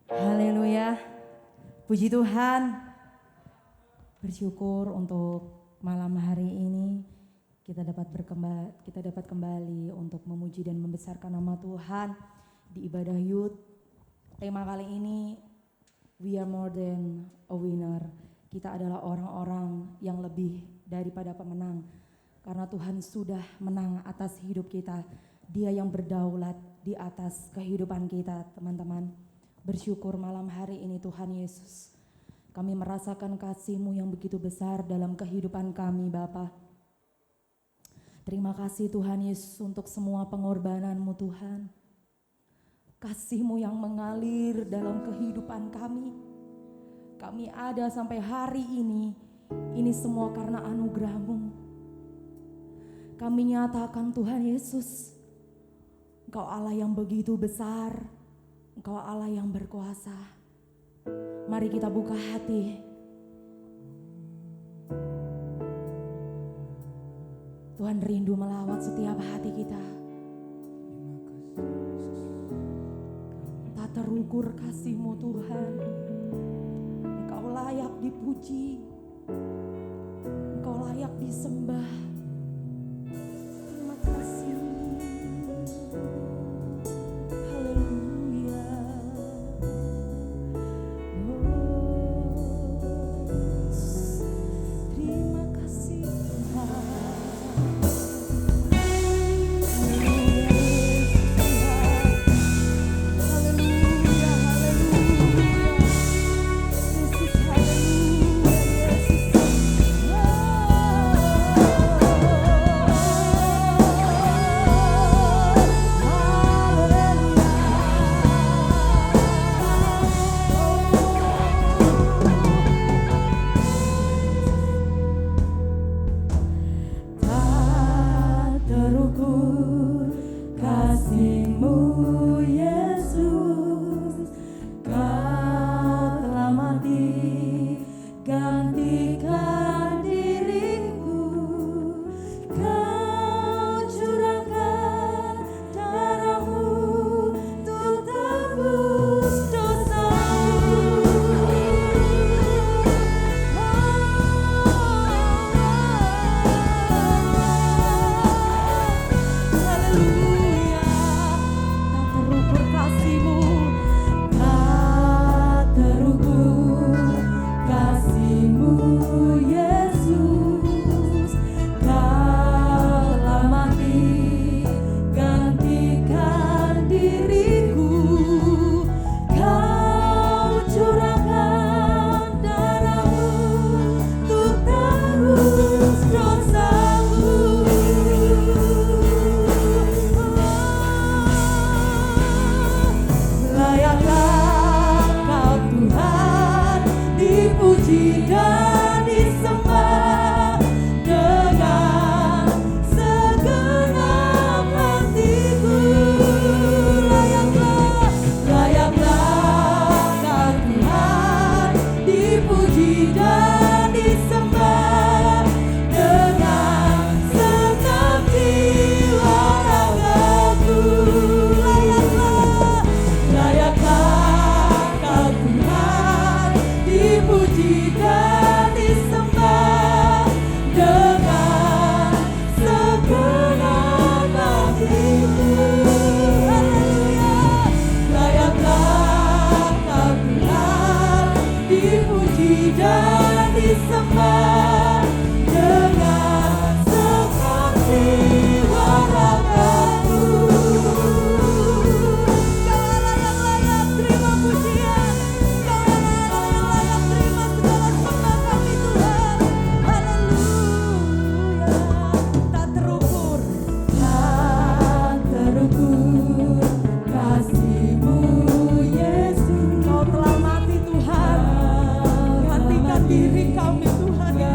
Haleluya, puji Tuhan. Bersyukur untuk malam hari ini kita dapat kembali untuk memuji dan membesarkan nama Tuhan di ibadah youth. Tema kali ini, we are more than a winner. Kita adalah orang-orang yang lebih daripada pemenang. Karena Tuhan sudah menang atas hidup kita. Dia yang berdaulat di atas kehidupan kita, teman-teman. Bersyukur malam hari ini Tuhan Yesus. Kami merasakan kasih-Mu yang begitu besar dalam kehidupan kami, Bapa. Terima kasih Tuhan Yesus untuk semua pengorbanan-Mu, Tuhan. Kasih-Mu yang mengalir dalam kehidupan kami. Kami ada sampai hari ini semua karena anugerah-Mu. Kami nyatakan Tuhan Yesus, Engkau Allah yang begitu besar, Engkau Allah yang berkuasa. Mari kita buka hati. Tuhan rindu melawat setiap hati kita. Tak terukur kasih-Mu Tuhan. Engkau layak dipuji. Engkau layak disembah. Terima kasih. Haleluya. Terima kasih Tuhan. Kau telah mati Tuhan, gantikan diri kami Tuhan.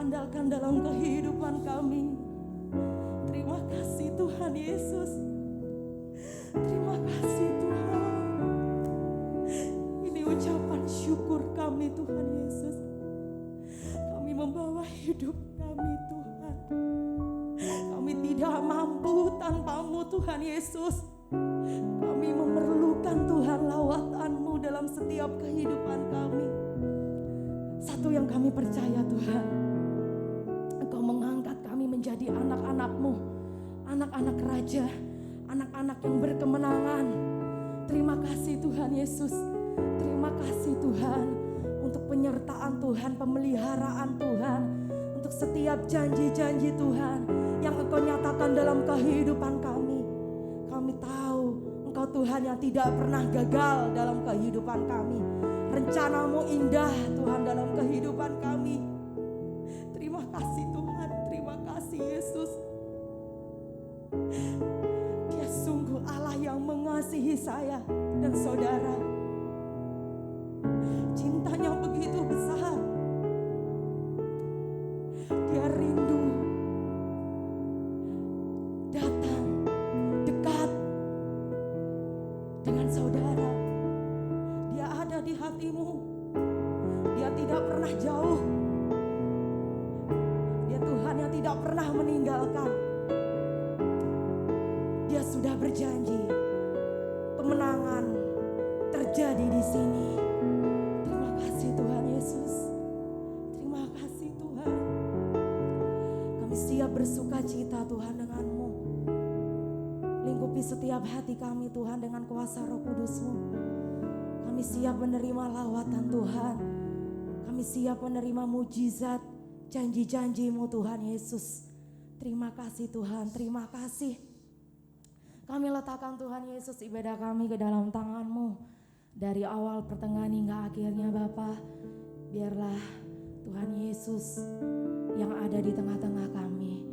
andalkan dalam kehidupan kami. Terima kasih Tuhan Yesus. Terima kasih Tuhan. Ini ucapan syukur kami Tuhan Yesus. Kami membawa hidup kami Tuhan. Kami tidak mampu tanpa-Mu Tuhan Yesus. Kami memerlukan Tuhan lawatan-Mu dalam setiap kehidupan kami. Satu yang kami percaya Tuhan, Engkau mengangkat kami menjadi anak-anak-Mu, anak-anak raja, anak-anak yang berkemenangan. Terima kasih Tuhan Yesus. Terima kasih Tuhan untuk penyertaan Tuhan, pemeliharaan Tuhan, untuk setiap janji-janji Tuhan yang Engkau nyatakan dalam kehidupan kami. Kami tahu Engkau Tuhan yang tidak pernah gagal dalam kehidupan kami. Rencana-Mu indah Tuhan dalam kehidupan kami. Terima kasih Tuhan, terima kasih Yesus. Dia sungguh Allah yang mengasihi saya dan saudara. Cintanya begitu besar. Dia rindu datang dekat dengan saudara. Dia ada di hatimu. Dia tidak pernah jauh. Dia Tuhan yang tidak pernah meninggalkan. Dia sudah berjanji kemenangan terjadi di sini. Terima kasih Tuhan Yesus. Terima kasih Tuhan. Kami siap bersuka cita Tuhan dengan-Mu. Lingkupi setiap hati kami Tuhan dengan kuasa Roh Kudus-Mu. Kami siap menerima lawatan Tuhan. Kami siap menerima mujizat janji-janji-Mu Tuhan Yesus. Terima kasih Tuhan, terima kasih. Kami letakkan Tuhan Yesus ibadah kami ke dalam tangan-Mu. Dari awal pertengahan hingga akhirnya Bapa, biarlah Tuhan Yesus yang ada di tengah-tengah kami.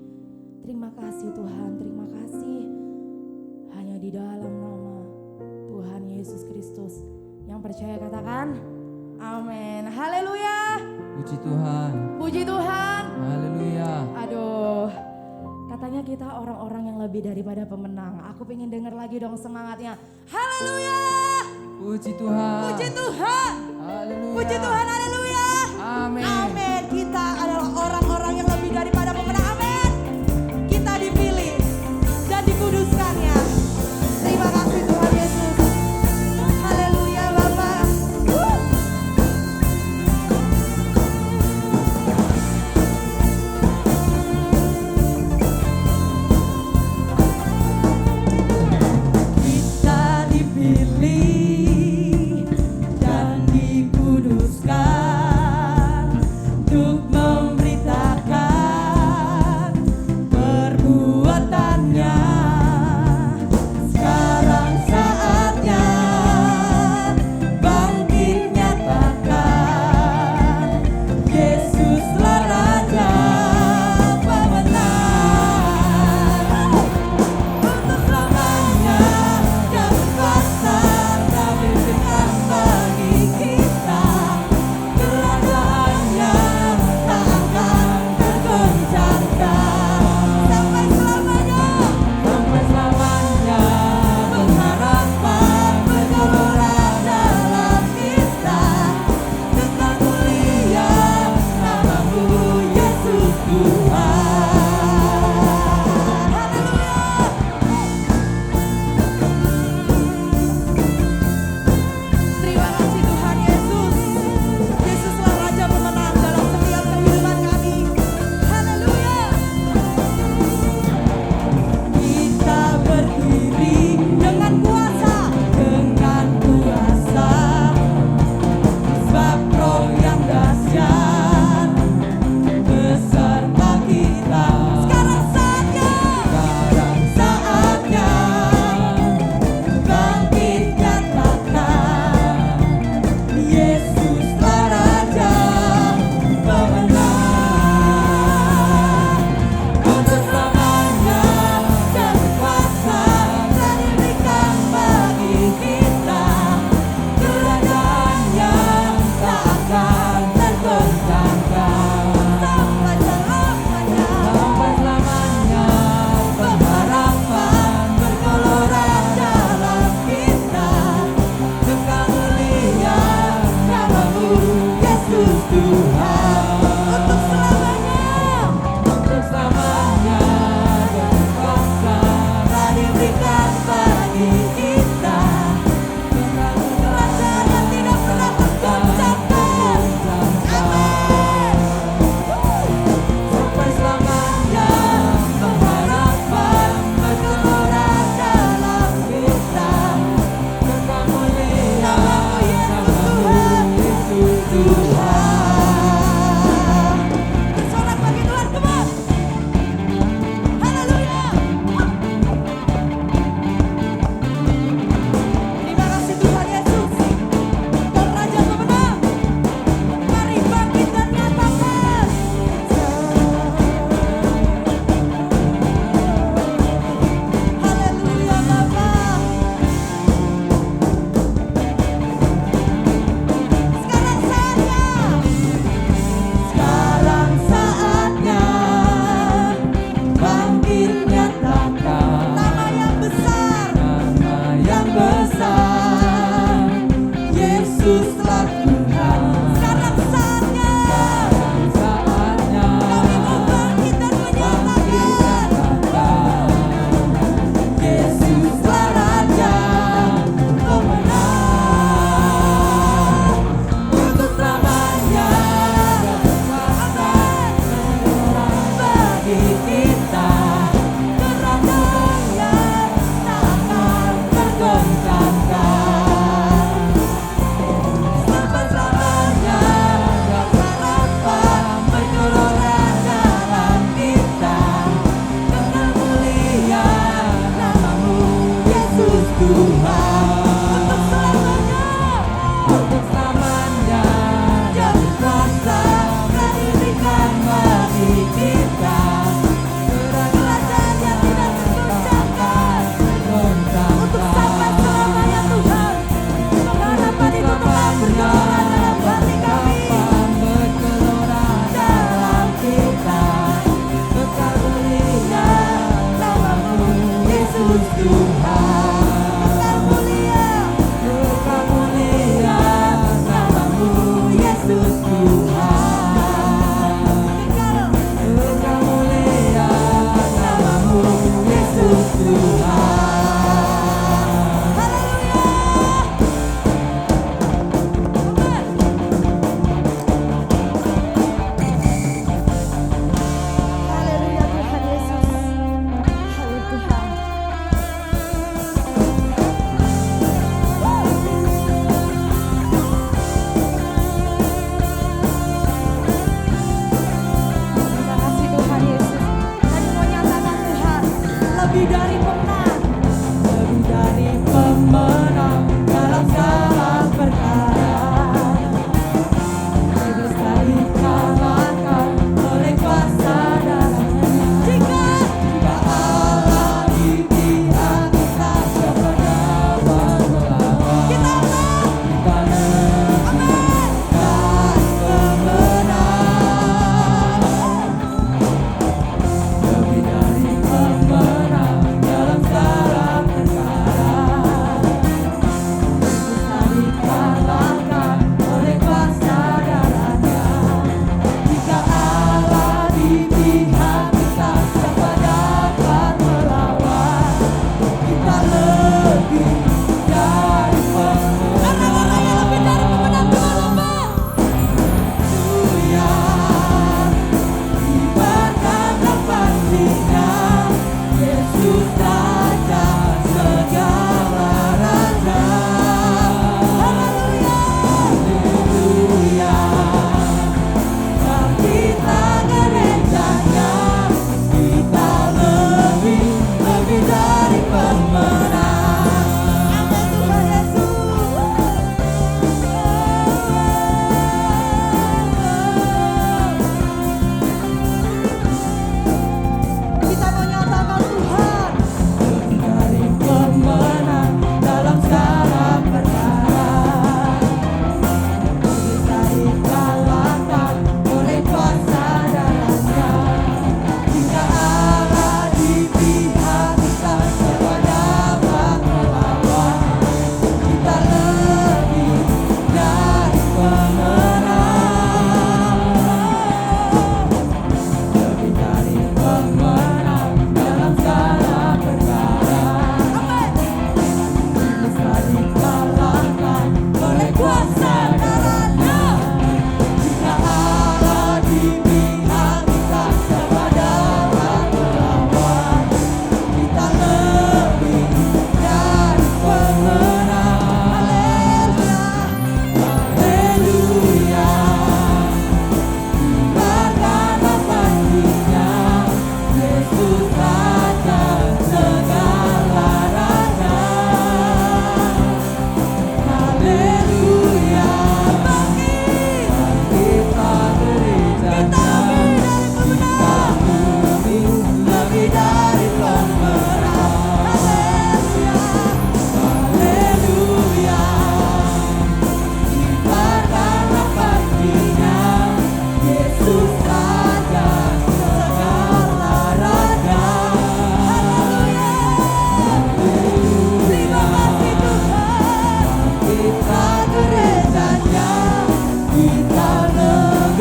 Terima kasih Tuhan, terima kasih. Hanya di dalam nama Tuhan Yesus Kristus. Yang percaya katakan amin. Haleluya. Puji Tuhan. Puji Tuhan. Haleluya. Aduh, katanya kita orang-orang yang lebih daripada pemenang. Aku pengen denger lagi dong semangatnya. Haleluya. Puji Tuhan. Puji Tuhan. Haleluya. Puji Tuhan. Haleluya. Amin. Amin. Kita adalah orang-orang yang lebih daripada pemenang. Amin. Kita dipilih dan dikuduskannya. Terima kasih Tuhan Yesus. Haleluya Bapak. Kita dipilih dan dikuduskan.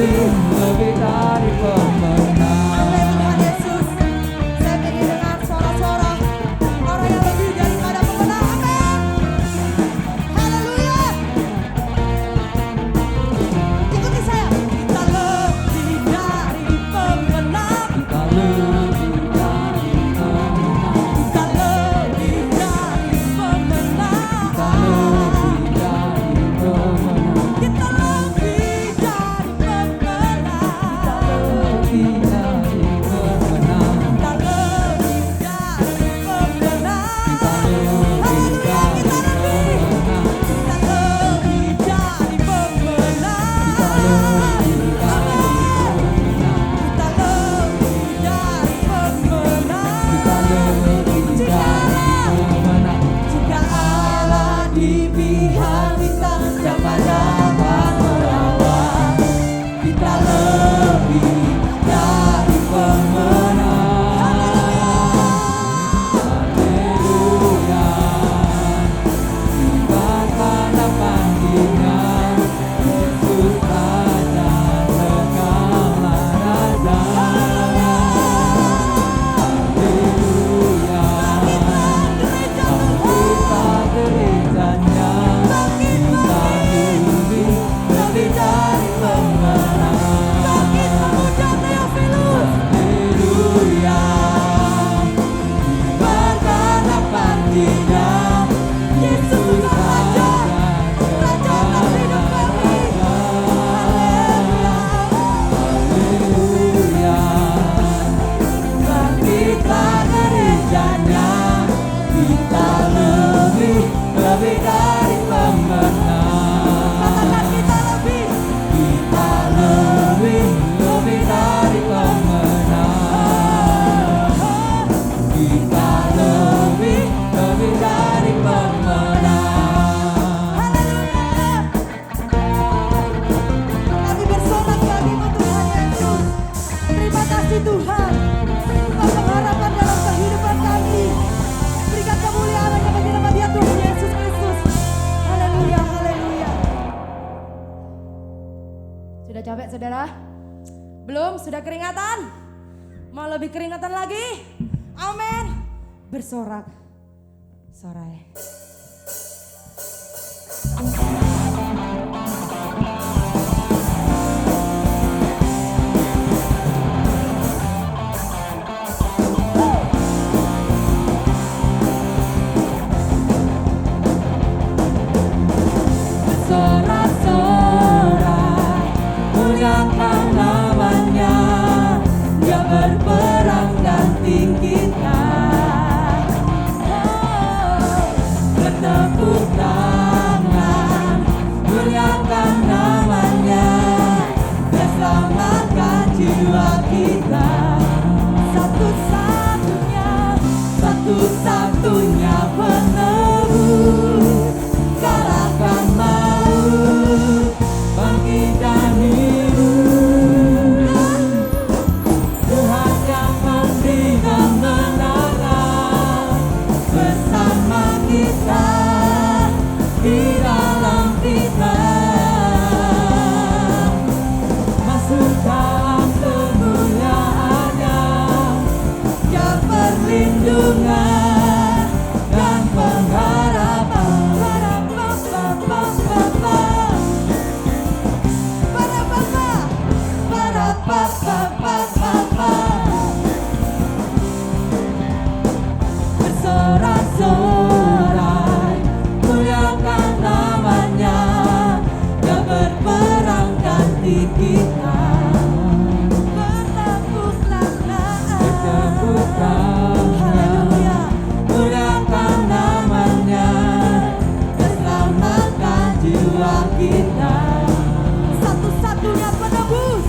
lebih dari pemenang. Amin Tuhan Yesus. Saya ingin dengar suara-suara orang yang lebih daripada pemenang. Amin. Haleluya. Ikuti saya. Kita lebih dari pemenang. Kita lebih dari pemenang. Kita lebih dari pemenang. Kita lebih dari pemenang. Kita lebih dari pemenang. Kita lebih dari pemenang. Kita lebih dari pemenang. Kita lebih dari pemenang. Kita lebih dari pemenang. Kita lebih dari pemenang. Kita lebih dari pemenang. Kita lebih dari pemenang. Jika Allah di pihak kita, siapa dapat melawan? Kita lebih dari pemenang. Haleluya. Tibakan panggilan Yesus Raja segala raja. Haleluya. Kita gerejanya, kita lebih dari pemenang. Haleluya. Tibakan panggilan Yesus Raja segala raja. Haleluya. Kita gerejanya, kita lebih dari pemenang. Kita lebih dari pemenang. Kita lebih dari pemenang. Kami bersorak bagimu Tuhan Yesus. Terima kasih Tuhan. Engkau pengharapan dalam kehidupan kami. Berikan kemuliaan hanya bagi nama Dia Tuhan Yesus Kristus. Haleluya, haleluya. Sudah capek saudara? Belum? Sudah keringatan? Mau lebih keringatan lagi? Amin. Bersorak. Sorai. Sorak-sorak, muliakan namanya. Dia berperang ganti kita. Bertepuk tangan, muliakan namanya. Dia selamatkan jiwa kita. Satu-satunya penebus, kalahkan maut, bangkit dan hidup. Tuhan yang memberi kemenangan bersama kita, di dalam kita. Masuk dalam kemuliaan-Nya, Dia perlindungan dan pengharapan. Bersorak-sorai, muliakan namanya. Dia berperang ganti kita. Bertepuk tangan, muliakan namanya. Dia selamatkan jiwa kita. Satu-satunya penebus.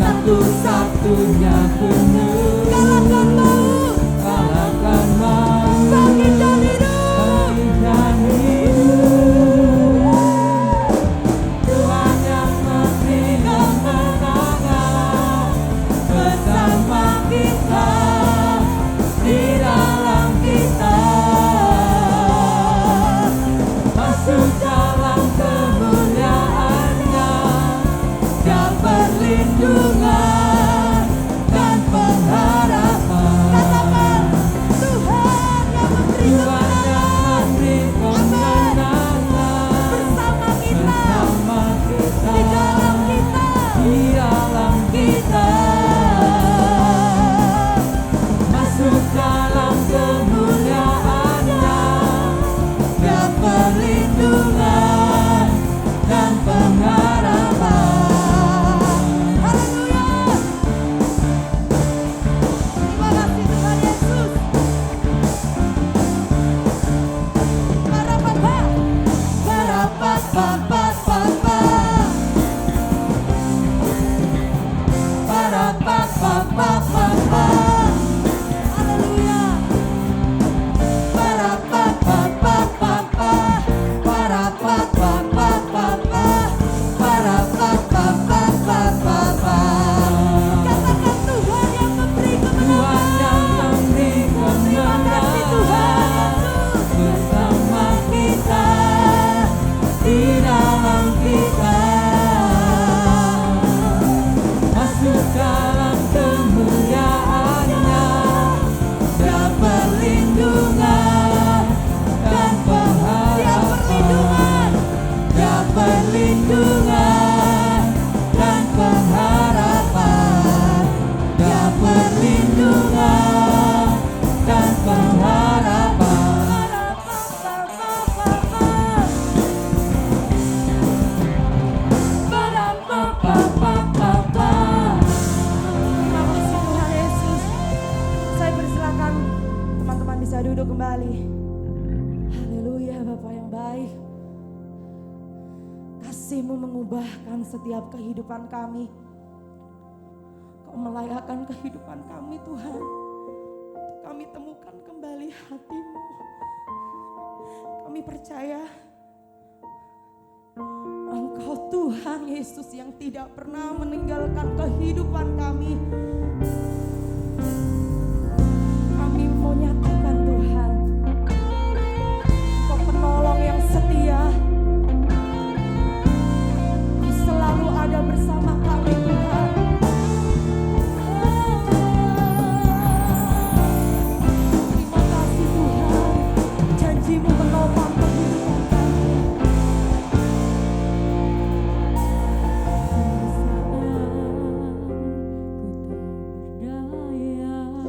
Satu-satunya penebus, Kalahkan maut. kalahkan maut, Bangkit dan hidup. bangkit dan hidup. Tuhan yang memberi kemenangan bersama kita, di dalam kita. Masuk dalam kemuliaan-Nya, Dia perlindungan perlindungan dan pengharapan. Katakan Tuhan yang memberi Tuhan yang memberi kemenangan bersama kita, bersama kita, di dalam kita. di dalam kita. Masuk dalam kemuliaan-Nya dan perlindungan dan pengharapan. Haleluya. Terima kasih Tuhan Yesus. Para Bapa, Para papa, papa, para papa, papa, haleluya. para papa, papa, para papa, papa, para papa, papa. Katakan Tuhan yang memberi Tuhan kemenangan. yang memberi Terima kasih Tuhan kemenangan Yesus. bersama kita, di dalam kita. Masuk dalam kemuliaan-Nya dan perlindungan dan pengharapan. Dan perlindungan dan pengharapan. Dan perlindungan dan pengharapan. Terima kasih Tuhan Yesus. Saya persilakan teman-teman bisa duduk kembali. Haleluya Bapa yang baik. Kasih-Mu mengubahkan setiap kehidupan kami. Kau melayakkan kehidupan kami Tuhan. Untuk kami temukan kembali hati-Mu. Kami percaya Engkau Tuhan Yesus yang tidak pernah meninggalkan kehidupan kami. Kami mau nyatakan Tuhan, Engkau penolong yang setia, yang selalu ada bersama kami Tuhan. Terima kasih Tuhan, janji-Mu menopang kehidupan kami. Ku tak berdaya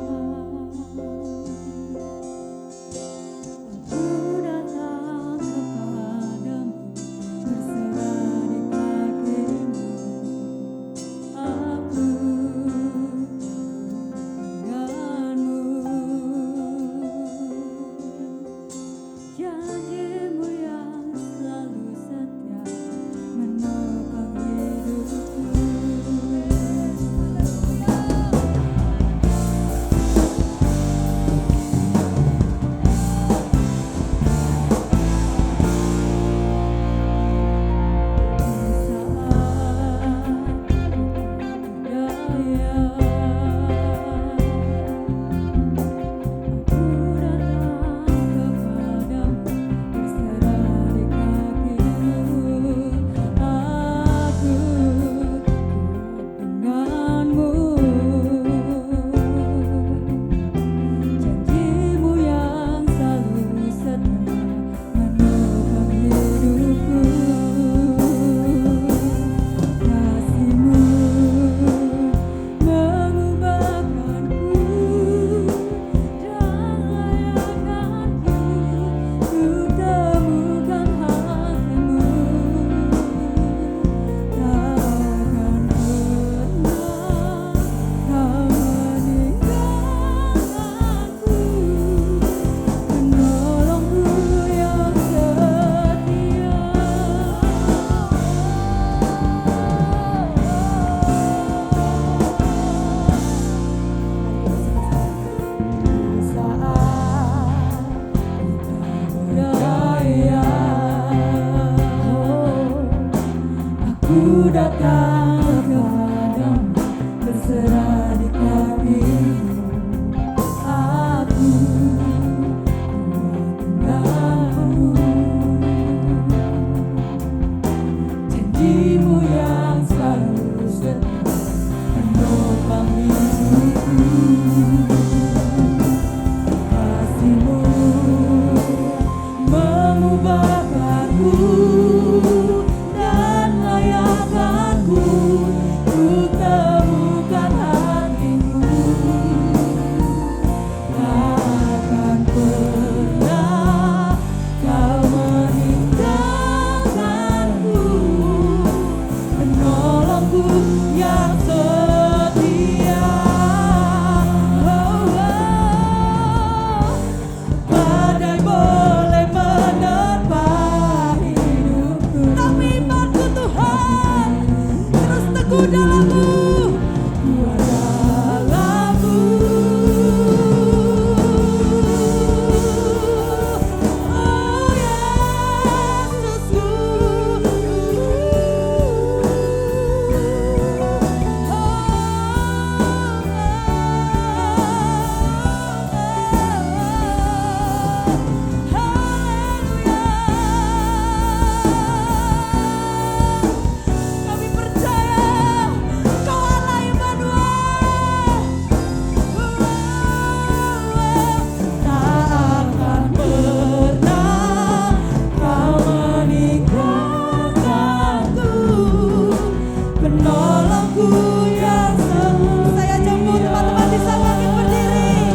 Penolongku yang setia. Saya jemput teman-teman bisa bangkit berdiri.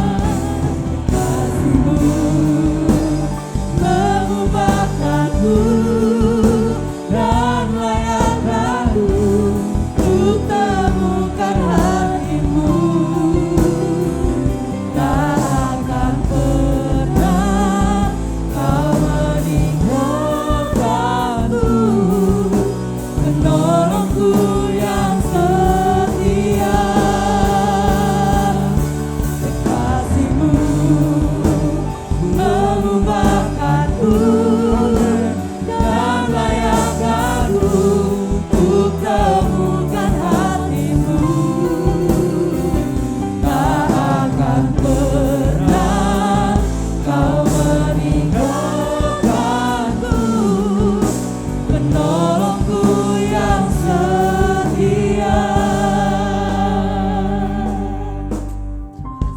Kasih-Mu mengubahkanku dan layakkanku untuk temukan hati-Mu. Tak akan pernah Kau meninggalkanku, penolongku yang setia. Kasih-Mu mengubahkanku dan layakkanku untuk temukan hati-Mu. Tak akan pernah Kau meninggalkanku, penolongku yang setia.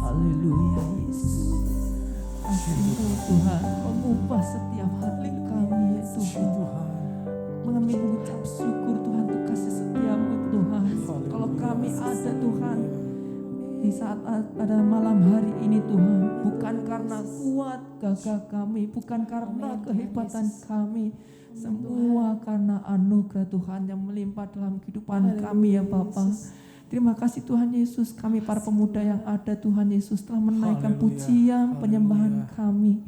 Haleluya Yesus. Kasih-Mu Tuhan mengubah setiap hati kami ya Tuhan. Kami mengucap syukur Tuhan untuk kasih setia-Mu Tuhan. Kalau kami ada Tuhan di saat pada malam hari ini Tuhan, bukan karena kuat gagah kami, bukan karena kehebatan kami, semua karena anugerah Tuhan yang melimpah dalam kehidupan kami ya Bapa. Terima kasih Tuhan Yesus, kami para pemuda yang ada Tuhan Yesus telah menaikkan pujian penyembahan kami.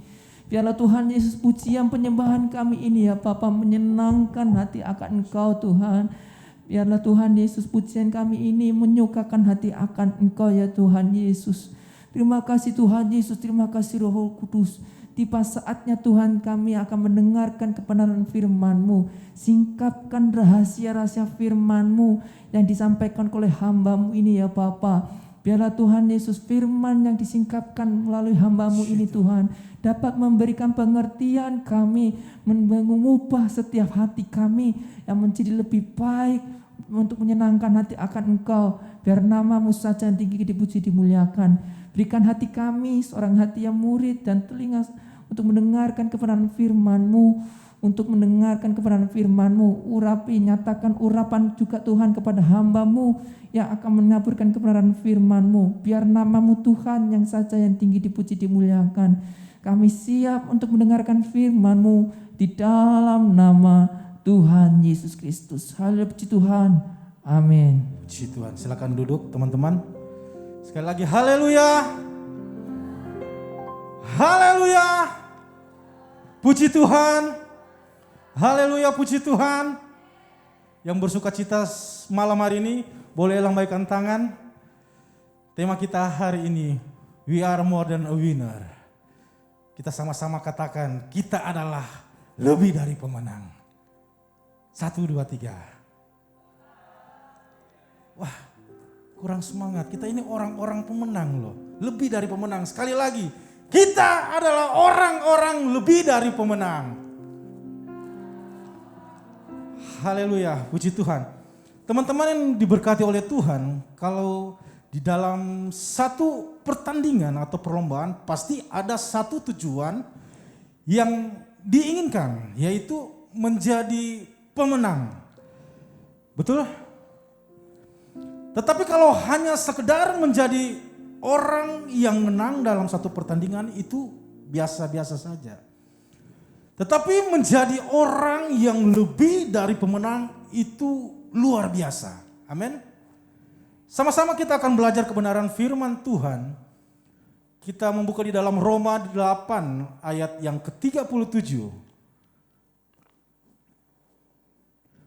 Biarlah Tuhan Yesus pujian penyembahan kami ini ya Bapa menyenangkan hati akan Engkau Tuhan. Biarlah Tuhan Yesus pujian kami ini menyukakan hati akan Engkau ya Tuhan Yesus. Terima kasih Tuhan Yesus, terima kasih Roh Kudus. Tiba saatnya Tuhan kami akan mendengarkan kebenaran firman-Mu. Singkapkan rahasia-rahasia firman-Mu yang disampaikan oleh hamba-Mu ini ya Bapa. Biarlah Tuhan Yesus firman yang disingkapkan melalui hamba-Mu ini Tuhan dapat memberikan pengertian kami, mengubah setiap hati kami yang menjadi lebih baik untuk menyenangkan hati akan Engkau. Biar nama-Mu saja yang tinggi dipuji dimuliakan. Berikan hati kami seorang hati yang murid dan telinga untuk mendengarkan kebenaran firman-Mu, untuk mendengarkan kebenaran firman-Mu. Urapi, nyatakan urapan juga Tuhan kepada hamba-Mu yang akan mengaburkan kebenaran firman-Mu. Biar nama-Mu Tuhan yang saja yang tinggi dipuji dimuliakan. Kami siap untuk mendengarkan firman-Mu di dalam nama Tuhan Yesus Kristus. Haleluya, puji Tuhan. Amin. Puji Tuhan. Silakan duduk teman-teman. Sekali lagi haleluya. Haleluya. Puji Tuhan. Haleluya, puji Tuhan. Yang bersuka cita malam hari ini boleh lambaikan tangan. Tema kita hari ini, we are more than a winner. Kita sama-sama katakan, kita adalah lebih dari pemenang. 1, 2, 3. Wah, kurang semangat. Kita ini orang-orang pemenang loh. Lebih dari pemenang. Sekali lagi, kita adalah orang-orang lebih dari pemenang. Haleluya, puji Tuhan. Teman-teman yang diberkati oleh Tuhan, kalau di dalam satu pertandingan atau perlombaan pasti ada satu tujuan yang diinginkan, yaitu menjadi pemenang. Betul? Tetapi kalau hanya sekedar menjadi orang yang menang dalam satu pertandingan itu biasa-biasa saja. Tetapi menjadi orang yang lebih dari pemenang itu luar biasa. Amin. Sama-sama kita akan belajar kebenaran firman Tuhan. Kita membuka di dalam Roma 8 ayat yang ke-37.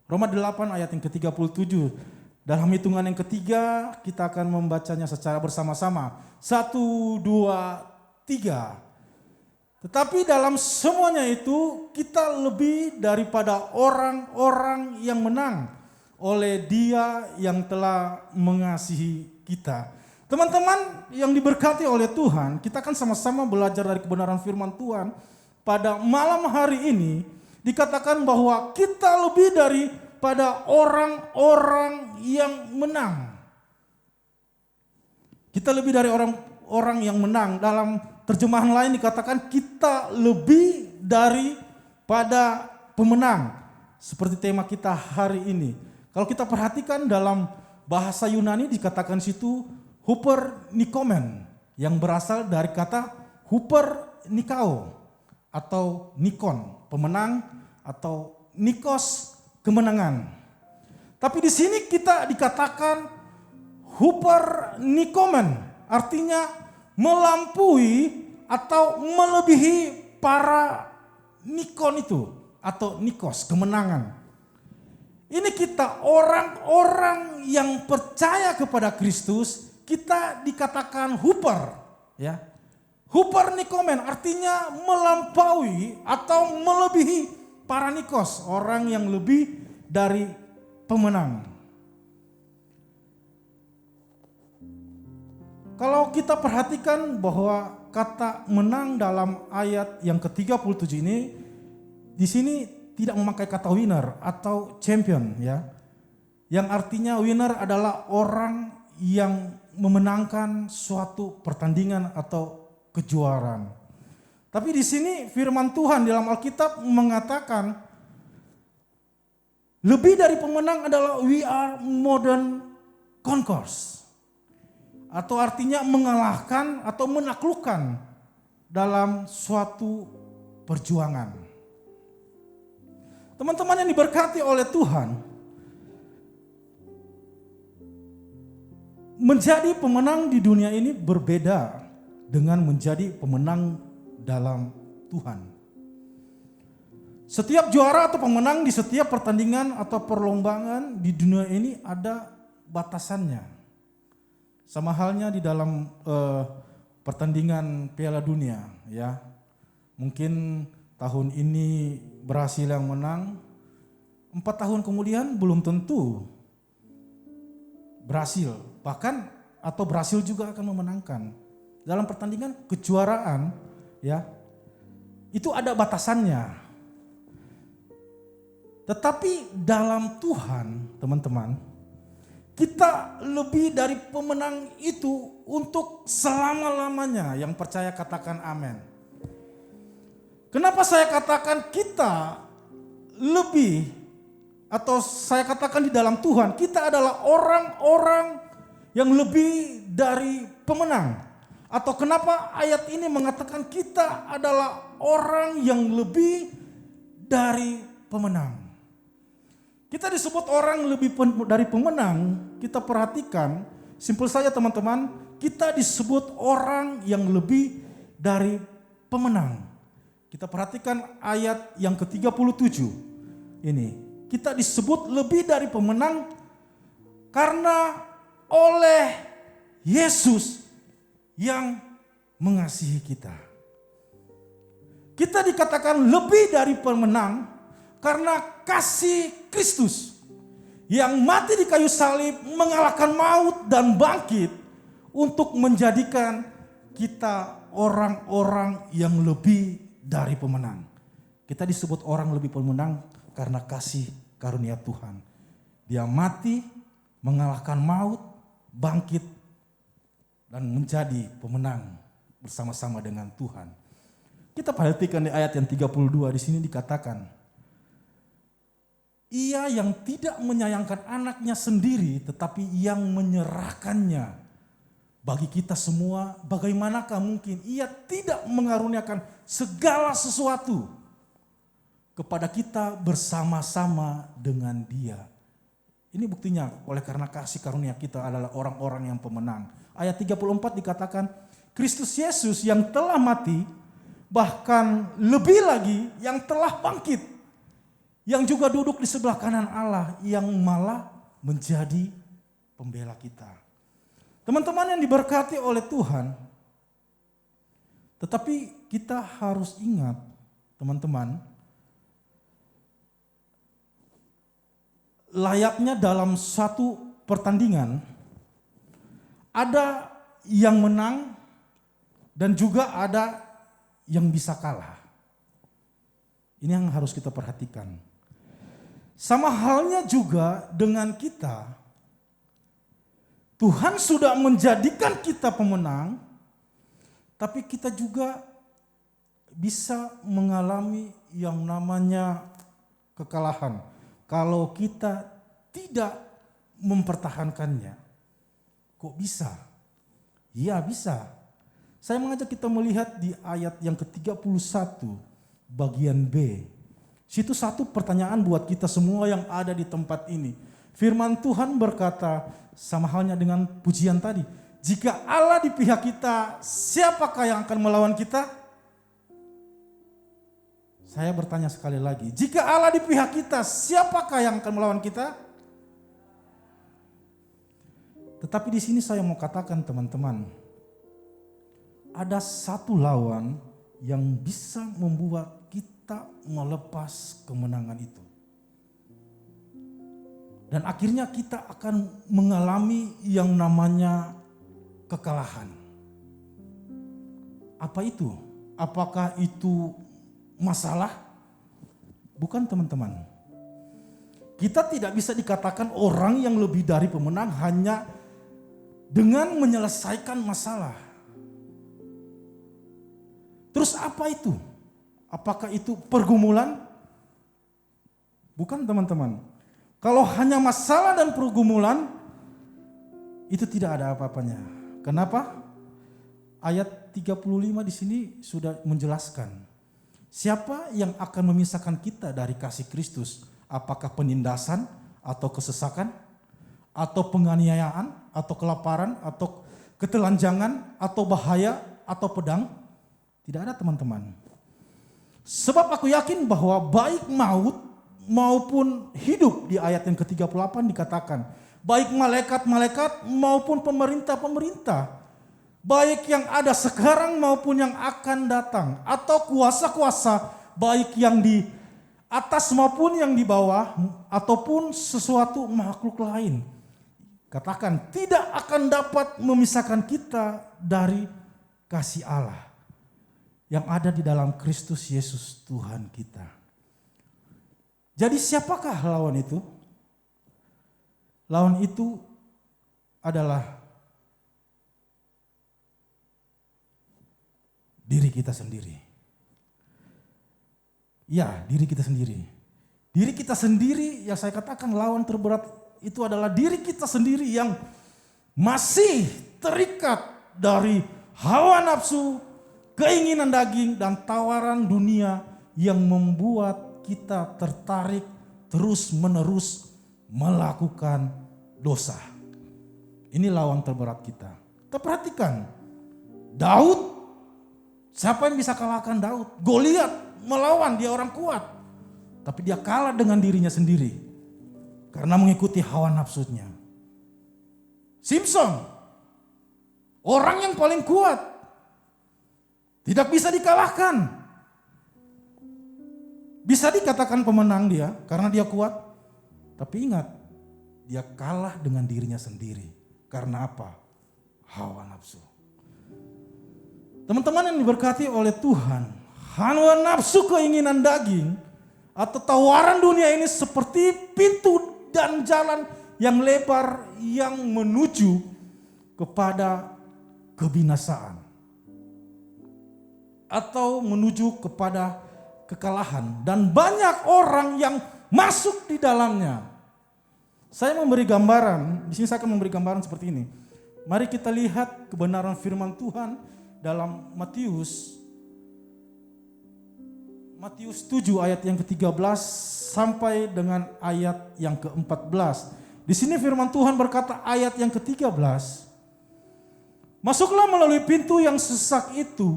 Roma 8 ayat yang ke-37. Dalam hitungan yang ketiga kita akan membacanya secara bersama-sama. 1, 2, 3. Tetapi dalam semuanya itu kita lebih daripada orang-orang yang menang oleh Dia yang telah mengasihi kita. Teman-teman yang diberkati oleh Tuhan, kita akan sama-sama belajar dari kebenaran firman Tuhan. Pada malam hari ini dikatakan bahwa kita lebih daripada orang-orang yang menang. Kita lebih dari orang-orang yang menang. Dalam terjemahan lain dikatakan kita lebih daripada pemenang. Seperti tema kita hari ini. Kalau kita perhatikan dalam bahasa Yunani dikatakan situ huper nikomen, yang berasal dari kata huper nikao atau nikon, pemenang, atau nikos, kemenangan. Tapi di sini kita dikatakan huper nikomen, artinya melampaui atau melebihi para nikon itu atau nikos, kemenangan. Ini kita orang-orang yang percaya kepada Kristus, kita dikatakan huper, ya. Huper nikomen artinya melampaui atau melebihi para nikos, orang yang lebih dari pemenang. Kalau kita perhatikan bahwa kata menang dalam ayat yang ke-37 ini, di sini tidak memakai kata winner atau champion, ya. Yang artinya winner adalah orang yang memenangkan suatu pertandingan atau kejuaraan. Tapi di sini firman Tuhan dalam Alkitab mengatakan lebih dari pemenang adalah we are more than conquerors. Atau artinya mengalahkan atau menaklukkan dalam suatu perjuangan. Teman-teman yang diberkati oleh Tuhan, menjadi pemenang di dunia ini berbeda dengan menjadi pemenang dalam Tuhan. Setiap juara atau pemenang di setiap pertandingan atau perlombaan di dunia ini ada batasannya. Sama halnya di dalam pertandingan Piala Dunia, ya. Mungkin tahun ini Brasil yang menang, 4 tahun kemudian belum tentu Brasil, bahkan atau Brasil juga akan memenangkan. Dalam pertandingan kejuaraan, ya, itu ada batasannya. Tetapi dalam Tuhan, teman-teman, kita lebih dari pemenang itu untuk selama-lamanya. Yang percaya katakan amin. Kenapa saya katakan kita lebih, atau saya katakan di dalam Tuhan, kita adalah orang-orang yang lebih dari pemenang. Atau kenapa ayat ini mengatakan kita adalah orang yang lebih dari pemenang. Kita disebut orang lebih dari pemenang, kita perhatikan, simpel saja teman-teman, kita disebut orang yang lebih dari pemenang. Kita perhatikan ayat yang ke-37 ini. Kita disebut lebih dari pemenang karena oleh Yesus yang mengasihi kita. Kita dikatakan lebih dari pemenang karena kasih Kristus yang mati di kayu salib, mengalahkan maut dan bangkit untuk menjadikan kita orang-orang yang lebih dari pemenang. Kita disebut orang lebih pemenang karena kasih karunia Tuhan. Dia mati, mengalahkan maut, bangkit, dan menjadi pemenang bersama-sama dengan Tuhan. Kita perhatikan di ayat yang 32, di sini dikatakan, Ia yang tidak menyayangkan anaknya sendiri, tetapi yang menyerahkannya bagi kita semua, bagaimanakah mungkin Ia tidak mengaruniakan segala sesuatu kepada kita bersama-sama dengan Dia. Ini buktinya, oleh karena kasih karunia kita adalah orang-orang yang pemenang. Ayat 34 dikatakan, Kristus Yesus yang telah mati, bahkan lebih lagi yang telah bangkit, yang juga duduk di sebelah kanan Allah, yang malah menjadi pembela kita. Teman-teman yang diberkati oleh Tuhan, tetapi kita harus ingat, teman-teman, layaknya dalam satu pertandingan, ada yang menang dan juga ada yang bisa kalah. Ini yang harus kita perhatikan. Sama halnya juga dengan kita, Tuhan sudah menjadikan kita pemenang, tapi kita juga bisa mengalami yang namanya kekalahan. Kalau kita tidak mempertahankannya. Kok bisa? Iya bisa. Saya mengajak kita melihat di ayat yang ke-31 bagian B. Situ satu pertanyaan buat kita semua yang ada di tempat ini. Firman Tuhan berkata sama halnya dengan pujian tadi. Jika Allah di pihak kita, siapakah yang akan melawan kita? Saya bertanya sekali lagi. Jika Allah di pihak kita, siapakah yang akan melawan kita? Tetapi di sini saya mau katakan teman-teman, ada satu lawan yang bisa membuat kita melepas kemenangan itu. Dan akhirnya kita akan mengalami yang namanya kekalahan. Apa itu? Apakah itu masalah? Bukan teman-teman. Kita tidak bisa dikatakan orang yang lebih dari pemenang hanya dengan menyelesaikan masalah. Terus apa itu? Apakah itu pergumulan? Bukan teman-teman. Kalau hanya masalah dan pergumulan, itu tidak ada apa-apanya. Kenapa? Ayat 35 di sini sudah menjelaskan. Siapa yang akan memisahkan kita dari kasih Kristus? Apakah penindasan atau kesesakan? Atau penganiayaan? Atau kelaparan? Atau ketelanjangan? Atau bahaya? Atau pedang? Tidak ada teman-teman. Sebab aku yakin bahwa baik maut maupun hidup, di ayat yang ke-38 dikatakan, baik malaikat-malaikat maupun pemerintah-pemerintah, baik yang ada sekarang maupun yang akan datang, atau kuasa-kuasa, baik yang di atas maupun yang di bawah, ataupun sesuatu makhluk lain. Katakan, tidak akan dapat memisahkan kita dari kasih Allah yang ada di dalam Kristus Yesus Tuhan kita. Jadi siapakah lawan itu? Lawan itu adalah diri kita sendiri. Ya, diri kita sendiri. Diri kita sendiri yang saya katakan lawan terberat itu adalah diri kita sendiri yang masih terikat dari hawa nafsu, keinginan daging dan tawaran dunia yang membuat kita tertarik terus-menerus melakukan dosa. Ini lawan terberat kita. Kita perhatikan, Daud, siapa yang bisa kalahkan Daud? Goliat melawan, dia orang kuat. Tapi dia kalah dengan dirinya sendiri karena mengikuti hawa nafsunya. Simpson, orang yang paling kuat, tidak bisa dikalahkan. Bisa dikatakan pemenang dia karena dia kuat. Tapi ingat, dia kalah dengan dirinya sendiri. Karena apa? Hawa nafsu. Teman-teman yang diberkati oleh Tuhan, hawa nafsu keinginan daging atau tawaran dunia ini seperti pintu dan jalan yang lebar yang menuju kepada kebinasaan. Atau menuju kepada kekalahan, dan banyak orang yang masuk di dalamnya. Saya memberi gambaran, di sini saya akan memberi gambaran seperti ini. Mari kita lihat kebenaran firman Tuhan dalam Matius 7 ayat yang ke-13 sampai dengan ayat yang ke-14. Di sini firman Tuhan berkata ayat yang ke-13, masuklah melalui pintu yang sesak itu,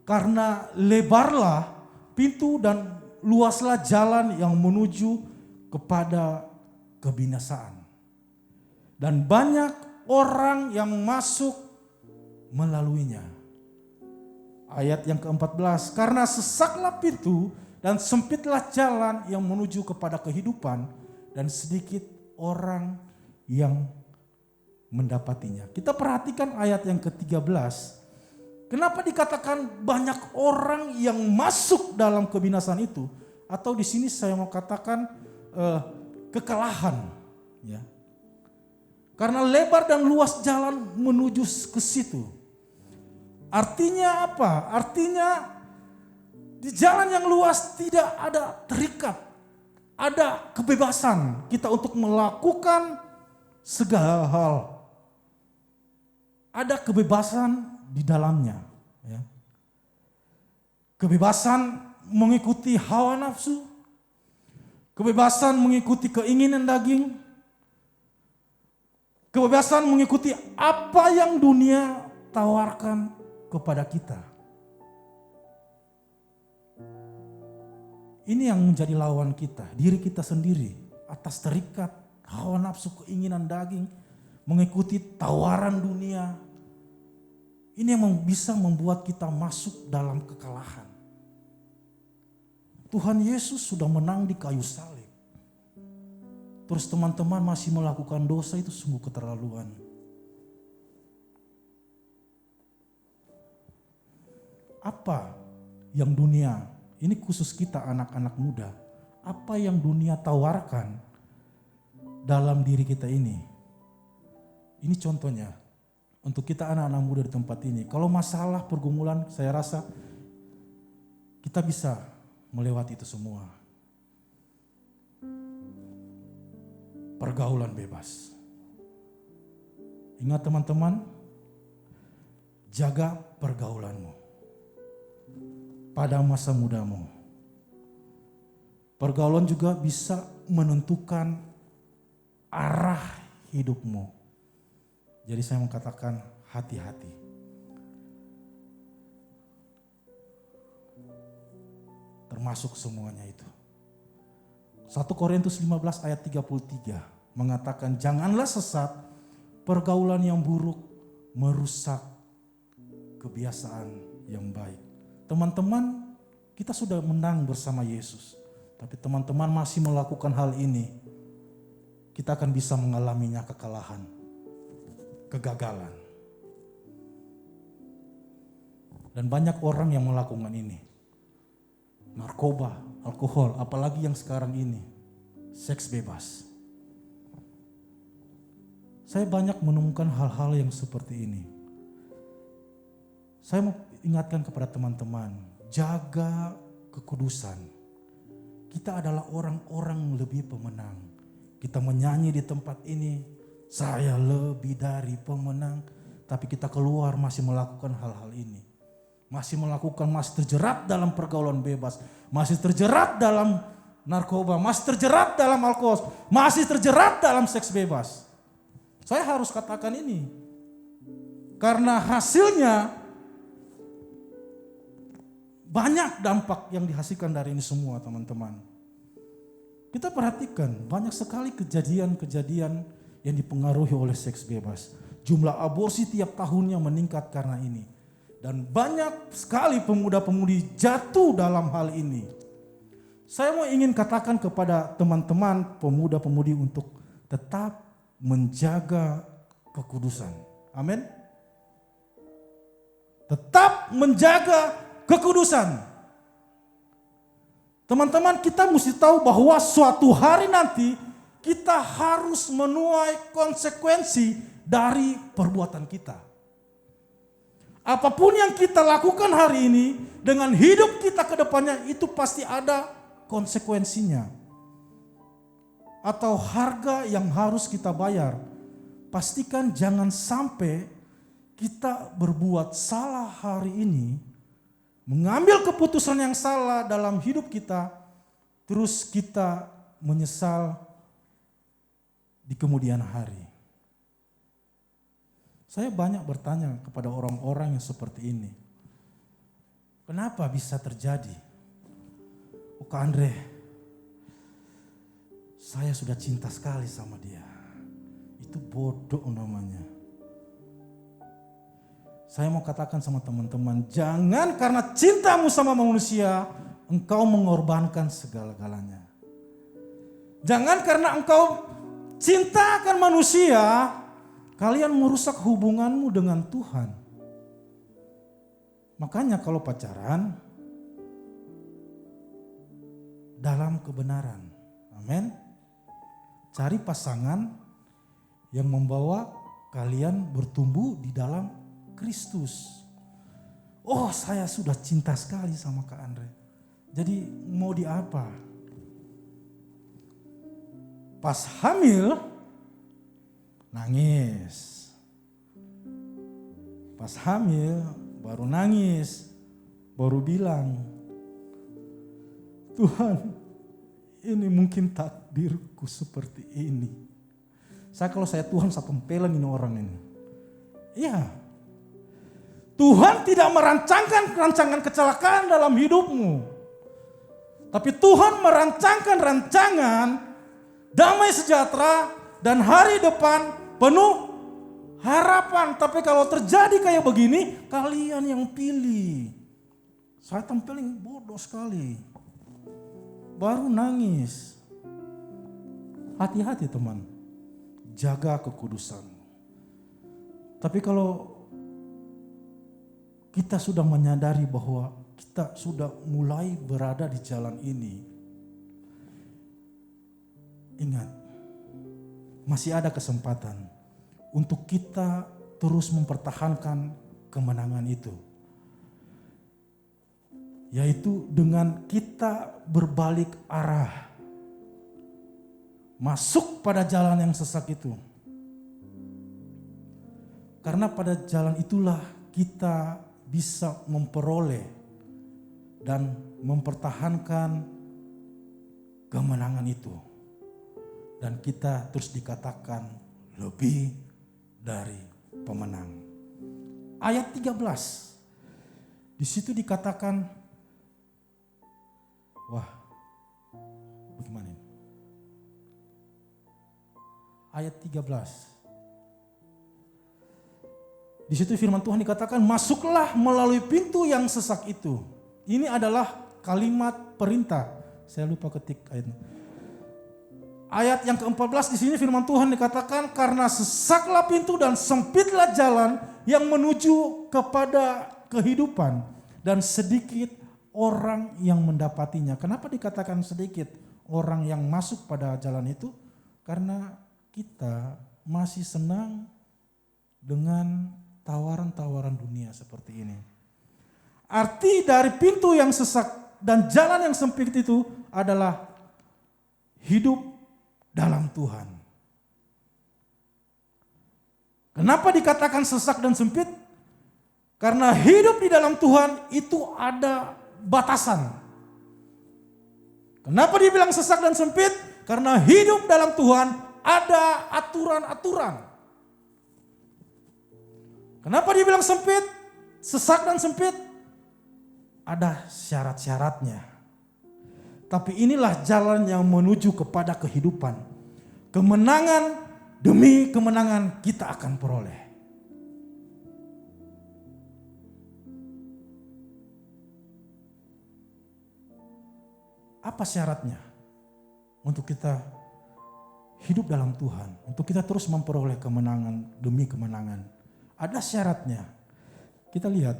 karena lebarlah pintu dan luaslah jalan yang menuju kepada kebinasaan. Dan banyak orang yang masuk melaluinya. Ayat yang ke-14, karena sesaklah pintu dan sempitlah jalan yang menuju kepada kehidupan, dan sedikit orang yang mendapatinya. Kita perhatikan ayat yang ke-13. Kenapa dikatakan banyak orang yang masuk dalam kebinasaan itu? Atau di sini saya mau katakan kekalahan. Ya. Karena lebar dan luas jalan menuju ke situ. Artinya apa? Artinya di jalan yang luas tidak ada terikat. Ada kebebasan kita untuk melakukan segala hal. Ada kebebasan di dalamnya. Ya. Kebebasan mengikuti hawa nafsu. Kebebasan mengikuti keinginan daging. Kebebasan mengikuti apa yang dunia tawarkan kepada kita. Ini yang menjadi lawan kita, diri kita sendiri. Atas terikat hawa nafsu keinginan daging. Mengikuti tawaran dunia. Ini yang bisa membuat kita masuk dalam kekalahan. Tuhan Yesus sudah menang di kayu salib. Terus teman-teman masih melakukan dosa, itu sungguh keterlaluan. Apa yang dunia, ini khusus kita anak-anak muda, apa yang dunia tawarkan dalam diri kita ini? Ini contohnya untuk kita anak-anak muda di tempat ini. Kalau masalah pergumulan, saya rasa kita bisa melewati itu semua. Pergaulan bebas. Ingat teman-teman, jaga pergaulanmu pada masa mudamu. Pergaulan juga bisa menentukan arah hidupmu. Jadi saya mengatakan hati-hati. Termasuk semuanya itu. 1 Korintus 15 ayat 33 mengatakan janganlah sesat, pergaulan yang buruk merusak kebiasaan yang baik. Teman-teman, kita sudah menang bersama Yesus. Tapi teman-teman masih melakukan hal ini, kita akan bisa mengalaminya kekalahan, kegagalan. Dan banyak orang yang melakukan ini. Narkoba, alkohol, apalagi yang sekarang ini, seks bebas. Saya banyak menemukan hal-hal yang seperti ini. Saya mau ingatkan kepada teman-teman, jaga kekudusan. Kita adalah orang-orang lebih pemenang. Kita menyanyi di tempat ini, saya lebih dari pemenang. Tapi kita keluar masih melakukan hal-hal ini. Masih terjerat dalam pergaulan bebas. Masih terjerat dalam narkoba. Masih terjerat dalam alkohol. Masih terjerat dalam seks bebas. Saya harus katakan ini. Karena hasilnya banyak dampak yang dihasilkan dari ini semua teman-teman. Kita perhatikan banyak sekali kejadian-kejadian yang dipengaruhi oleh seks bebas. Jumlah aborsi tiap tahunnya meningkat karena ini. Dan banyak sekali pemuda-pemudi jatuh dalam hal ini. Saya mau ingin katakan kepada teman-teman pemuda-pemudi untuk tetap menjaga kekudusan. Amin. Tetap menjaga kekudusan. Teman-teman, kita mesti tahu bahwa suatu hari nanti kita harus menuai konsekuensi dari perbuatan kita. Apapun yang kita lakukan hari ini dengan hidup kita ke depannya itu pasti ada konsekuensinya. Atau harga yang harus kita bayar. Pastikan jangan sampai kita berbuat salah hari ini, mengambil keputusan yang salah dalam hidup kita, terus kita menyesal di kemudian hari. Saya banyak bertanya kepada orang-orang yang seperti ini. Kenapa bisa terjadi? Oh Kak Andre, saya sudah cinta sekali sama dia. Itu bodoh namanya. Saya mau katakan sama teman-teman, jangan karena cintamu sama manusia, engkau mengorbankan segala-galanya. Jangan karena engkau cinta akan manusia, kalian merusak hubunganmu dengan Tuhan. Makanya kalau pacaran, dalam kebenaran. Amin. Cari pasangan yang membawa kalian bertumbuh di dalam Kristus. Oh, saya sudah cinta sekali sama Kak Andre. Jadi mau di apa? Pas hamil, nangis. Pas hamil baru nangis, baru bilang, Tuhan, ini mungkin takdirku seperti ini. Kalau saya Tuhan, saya tempeleng ini orang ini. Iya. Tuhan tidak merancangkan rancangan kecelakaan dalam hidupmu. Tapi Tuhan merancangkan rancangan damai sejahtera dan hari depan penuh harapan. Tapi kalau terjadi kayak begini, kalian yang pilih. Saya tempeleng bodoh sekali. Baru nangis. Hati-hati teman. Jaga kekudusan. Tapi kalau kita sudah menyadari bahwa kita sudah mulai berada di jalan ini, ingat, masih ada kesempatan untuk kita terus mempertahankan kemenangan itu. Yaitu dengan kita berbalik arah, masuk pada jalan yang sesak itu. Karena pada jalan itulah kita bisa memperoleh dan mempertahankan kemenangan itu. Dan kita terus dikatakan lebih dari pemenang. Ayat 13. Di situ dikatakan, wah, bagaimana ini? Ayat 13. Di situ firman Tuhan dikatakan, masuklah melalui pintu yang sesak itu. Ini adalah kalimat perintah. Saya lupa ketik ayatnya. Ayat yang ke-14 di sini firman Tuhan dikatakan, karena sesaklah pintu dan sempitlah jalan yang menuju kepada kehidupan, dan sedikit orang yang mendapatinya. Kenapa dikatakan sedikit orang yang masuk pada jalan itu? Karena kita masih senang dengan tawaran-tawaran dunia seperti ini. Arti dari pintu yang sesak dan jalan yang sempit itu adalah hidup dalam Tuhan. Kenapa dikatakan sesak dan sempit? Karena hidup di dalam Tuhan itu ada batasan. Kenapa dibilang sesak dan sempit? Karena hidup dalam Tuhan ada aturan-aturan. Kenapa dibilang sempit, sesak dan sempit? Ada syarat-syaratnya. Tapi inilah jalan yang menuju kepada kehidupan. Kemenangan demi kemenangan kita akan peroleh. Apa syaratnya untuk kita hidup dalam Tuhan? Untuk kita terus memperoleh kemenangan demi kemenangan. Ada syaratnya. Kita lihat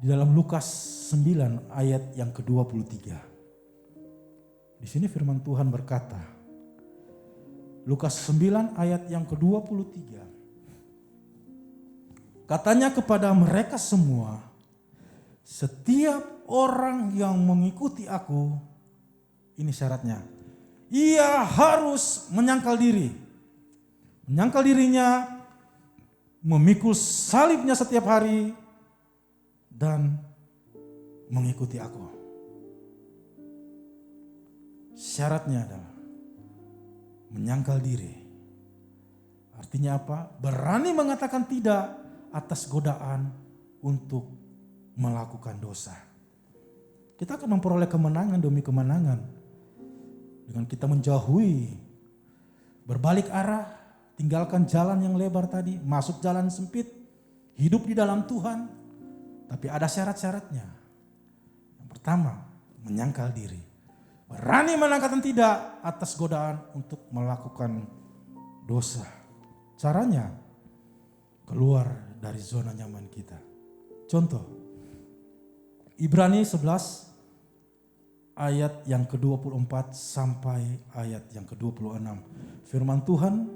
di dalam Lukas 9 ayat yang ke-23. Di sini firman Tuhan berkata, Lukas 9 ayat yang ke-23. Katanya kepada mereka semua, setiap orang yang mengikuti aku, ini syaratnya, ia harus menyangkal diri. Menyangkal dirinya, memikul salibnya setiap hari, dan mengikuti aku. Syaratnya adalah menyangkal diri. Artinya apa? Berani mengatakan tidak atas godaan untuk melakukan dosa. Kita akan memperoleh kemenangan demi kemenangan dengan kita menjauhi, berbalik arah, tinggalkan jalan yang lebar tadi, masuk jalan sempit, hidup di dalam Tuhan. Tapi ada syarat-syaratnya. Yang pertama, menyangkal diri. Berani mengatakan tidak atas godaan untuk melakukan dosa. Caranya, keluar dari zona nyaman kita. Contoh, Ibrani 11 ayat yang ke-24 sampai ayat yang ke-26. Firman Tuhan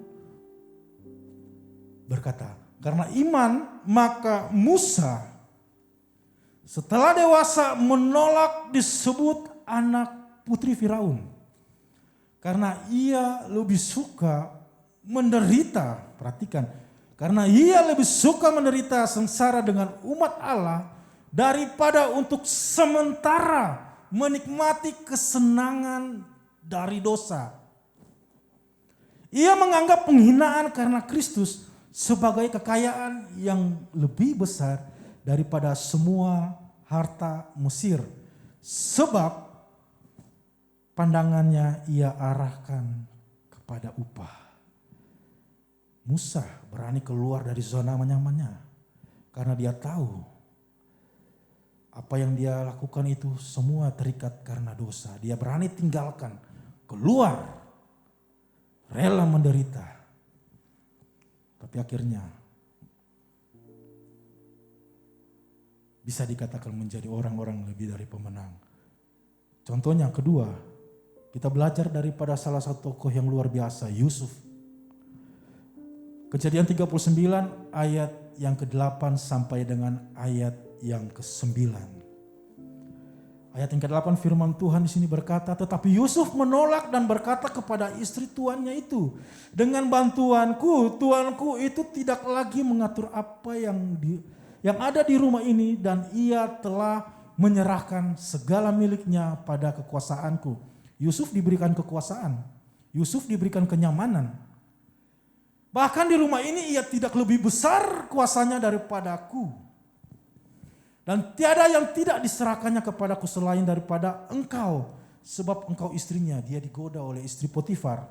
berkata, karena iman maka Musa setelah dewasa menolak disebut anak putri Firaun. Karena ia lebih suka menderita. Perhatikan, karena ia lebih suka menderita sengsara dengan umat Allah daripada untuk sementara menikmati kesenangan dari dosa. Ia menganggap penghinaan karena Kristus sebagai kekayaan yang lebih besar daripada semua harta Mesir. Sebab pandangannya ia arahkan kepada upah. Musa berani keluar dari zona nyamannya karena dia tahu apa yang dia lakukan itu semua terikat karena dosa. Dia berani tinggalkan, keluar, rela menderita. Tapi akhirnya bisa dikatakan menjadi orang-orang lebih dari pemenang. Contohnya kedua, kita belajar daripada salah satu tokoh yang luar biasa, Yusuf. Kejadian 39 ayat yang ke-8 sampai dengan ayat yang ke-9. Ayat yang ke-8 firman Tuhan di sini berkata, tetapi Yusuf menolak dan berkata kepada istri tuannya itu, dengan bantuanku, tuanku itu tidak lagi mengatur apa yang ada di rumah ini dan ia telah menyerahkan segala miliknya pada kekuasaanku. Yusuf diberikan kekuasaan, Yusuf diberikan kenyamanan. Bahkan di rumah ini ia tidak lebih besar kuasanya daripadaku. Dan tiada yang tidak diserahkannya kepadaku selain daripada engkau. Sebab engkau istrinya, dia digoda oleh istri Potifar.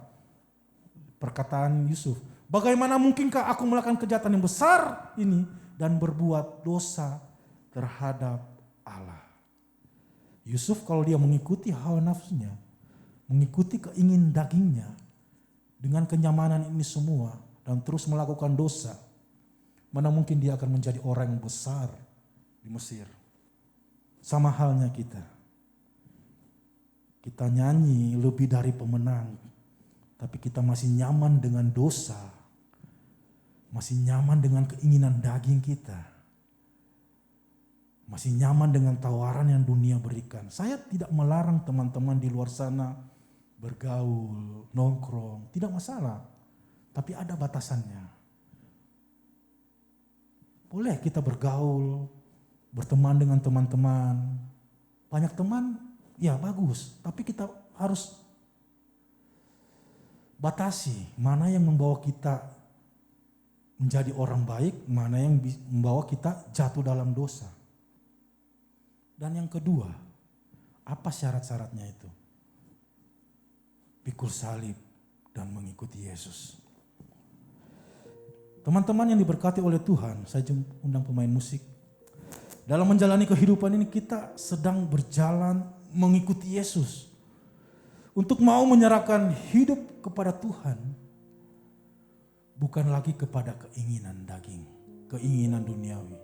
Perkataan Yusuf, bagaimana mungkinkah aku melakukan kejahatan yang besar ini dan berbuat dosa terhadap Allah. Yusuf kalau dia mengikuti hawa nafsunya, mengikuti keinginan dagingnya, dengan kenyamanan ini semua dan terus melakukan dosa, mana mungkin dia akan menjadi orang yang besar di Mesir. Sama halnya kita. Kita nyanyi lebih dari pemenang, tapi kita masih nyaman dengan dosa, masih nyaman dengan keinginan daging kita. Masih nyaman dengan tawaran yang dunia berikan. Saya tidak melarang teman-teman di luar sana bergaul, nongkrong, tidak masalah. Tapi ada batasannya. Boleh kita bergaul, berteman dengan teman-teman. Banyak teman, ya bagus. Tapi kita harus batasi mana yang membawa kita menjadi orang baik, mana yang membawa kita jatuh dalam dosa. Dan yang kedua, apa syarat-syaratnya itu? Pikul salib dan mengikuti Yesus. Teman-teman yang diberkati oleh Tuhan, saya undang pemain musik. Dalam menjalani kehidupan ini kita sedang berjalan mengikuti Yesus. Untuk mau menyerahkan hidup kepada Tuhan. Bukan lagi kepada keinginan daging, keinginan duniawi.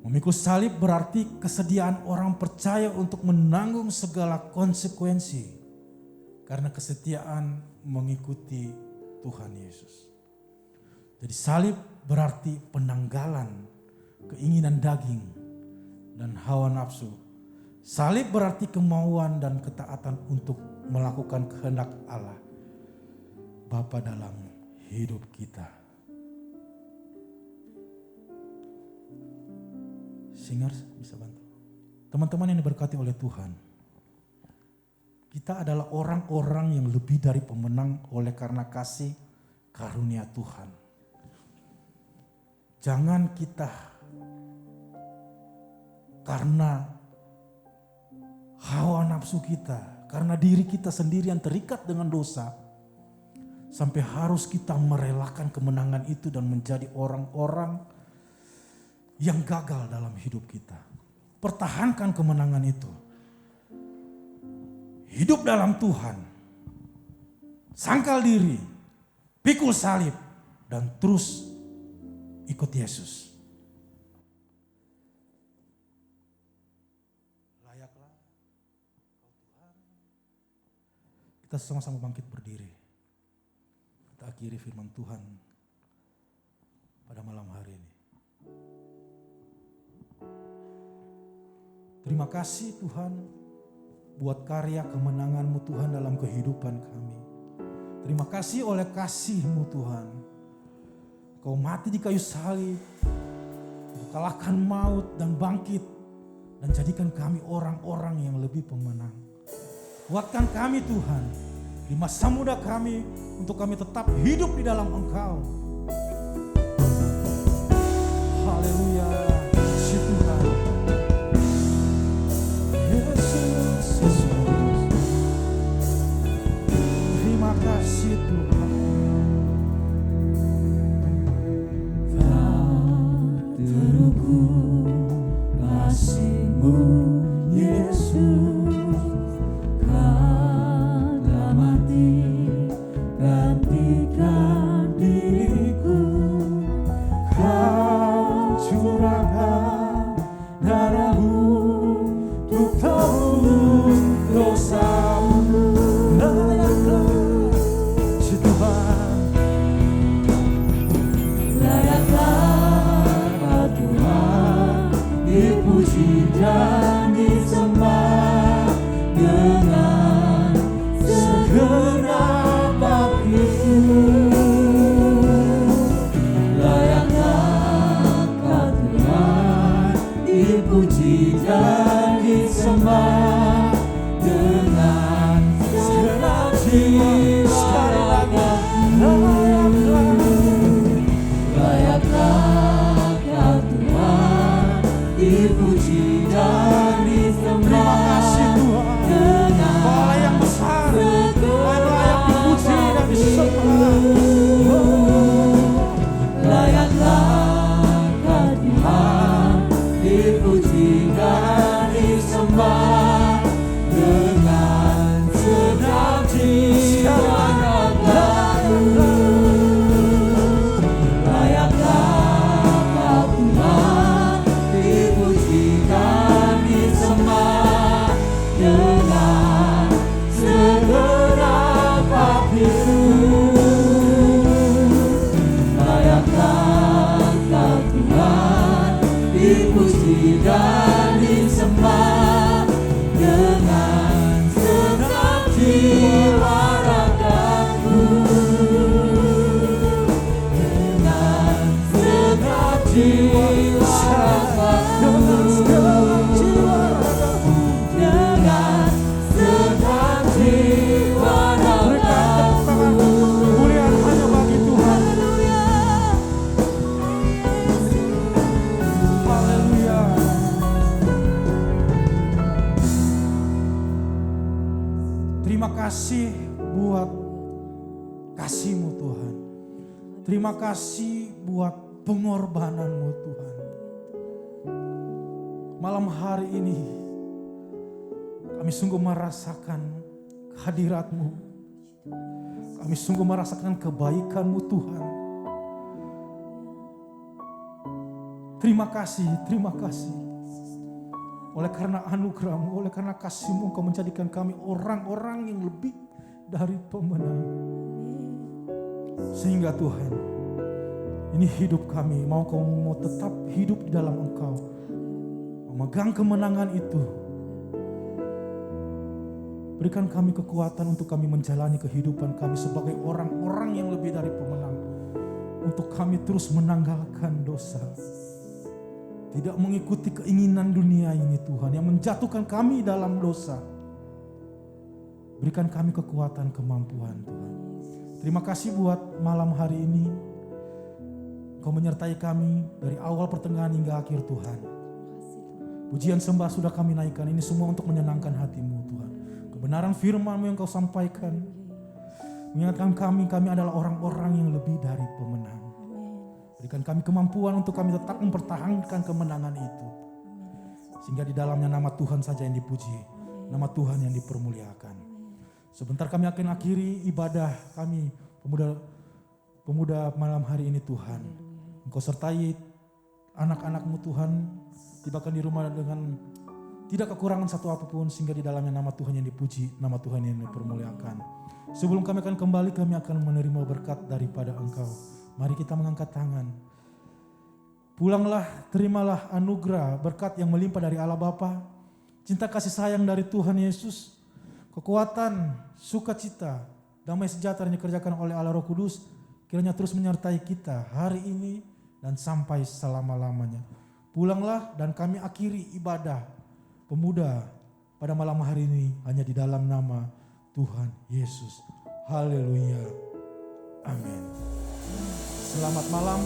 Memikul salib berarti kesediaan orang percaya untuk menanggung segala konsekuensi karena kesetiaan mengikuti Tuhan Yesus. Jadi salib berarti penanggalan keinginan daging dan hawa nafsu. Salib berarti kemauan dan ketaatan untuk melakukan kehendak Allah Bapa dalam hidup kita. Singer bisa bantu. Teman-teman yang diberkati oleh Tuhan. Kita adalah orang-orang yang lebih dari pemenang oleh karena kasih karunia Tuhan. Jangan kita karena hawa nafsu kita, karena diri kita sendiri yang terikat dengan dosa, sampai harus kita merelakan kemenangan itu dan menjadi orang-orang yang gagal dalam hidup kita. Pertahankan kemenangan itu. Hidup dalam Tuhan. Sangkal diri. Pikul salib. Dan terus ikut Yesus. Layaklah kau Tuhan. Kita sama-sama bangkit berdiri. Kita akhiri firman Tuhan pada malam hari ini. Terima kasih Tuhan buat karya kemenangan-Mu Tuhan dalam kehidupan kami. Terima kasih oleh kasih-Mu Tuhan. Kau mati di kayu salib, kalahkan maut dan bangkit, dan jadikan kami orang-orang yang lebih pemenang. Kuatkan kami Tuhan, di masa muda kami, untuk kami tetap hidup di dalam Engkau. Haleluya, puji Tuhan. Yesus, Yesus. Terima kasih Tuhan. Tak terukur kasih-Mu Yesus, karena mati gantikan diriku. Kau curahkan darah-Mu untuk tebus dosa-Mu. Layaklah si Tuhan, Layaklah Kau Tuhan, dipuji dan disembah dengan segenap hatiku. Layaklah Kau Tuhan, dipuji dan disembah dengan segenap jiwa ragaku. Layaklah Kau Tuhan, dipuji dan disembah. terima kasih Tuhan. Kau Allah yang besar, Kau layak dipuji dan disembah. Layaklah Kau Tuhan, dipuji dan disembah dengan segenap jiwa ragaku. Layaklah Kau Tuhan, dipuji dan disembah dengan segenap hatiku. Layaklah Kau Tuhan, dipuji dan disembah dengan segenap jiwa ragaku. Dengan segenap jiwa ragaku. Dengan segenap jiwa ragaku. Kemuliaan hanya bagi Tuhan. Haleluya. Terima kasih buat kasih-Mu Tuhan. Terima kasih buat pengorbanan-Mu Tuhan. Malam hari ini kami sungguh merasakan kehadirat-Mu. Kami sungguh merasakan kebaikan-Mu Tuhan. Terima kasih, terima kasih. Oleh karena anugerah-Mu, oleh karena kasih-Mu, Engkau menjadikan kami orang-orang yang lebih dari pemenang. Sehingga Tuhan, ini hidup kami, mau tetap hidup di dalam Engkau. Memegang kemenangan itu. Berikan kami kekuatan untuk kami menjalani kehidupan kami sebagai orang-orang yang lebih dari pemenang. Untuk kami terus menanggalkan dosa. Tidak mengikuti keinginan dunia ini Tuhan yang menjatuhkan kami dalam dosa. Berikan kami kekuatan, kemampuan Tuhan. Terima kasih buat malam hari ini. Kau menyertai kami dari awal pertengahan hingga akhir Tuhan. Pujian sembah sudah kami naikkan, ini semua untuk menyenangkan hati-Mu Tuhan. Kebenaran firman-Mu yang Kau sampaikan mengingatkan kami adalah orang-orang yang lebih dari pemenang. Berikan kami kemampuan untuk kami tetap mempertahankan kemenangan itu. Sehingga di dalamnya nama Tuhan saja yang dipuji, nama Tuhan yang dipermuliakan. Sebentar kami akan akhiri ibadah kami pemuda malam hari ini Tuhan. Engkau sertai anak-anak-Mu Tuhan, tibakan di rumah dengan tidak kekurangan satu apapun, sehingga di dalamnya nama Tuhan yang dipuji, nama Tuhan yang dipermuliakan. Sebelum kami akan kembali, kami akan menerima berkat daripada Engkau. Mari kita mengangkat tangan. Pulanglah, terimalah anugerah berkat yang melimpah dari Allah Bapa, cinta kasih sayang dari Tuhan Yesus, kekuatan, sukacita, damai sejahtera yang dikerjakan oleh Allah Roh Kudus kiranya terus menyertai kita hari ini dan sampai selama-lamanya. Pulanglah dan kami akhiri ibadah pemuda pada malam hari ini hanya di dalam nama Tuhan Yesus. Haleluya. Amin. Selamat malam.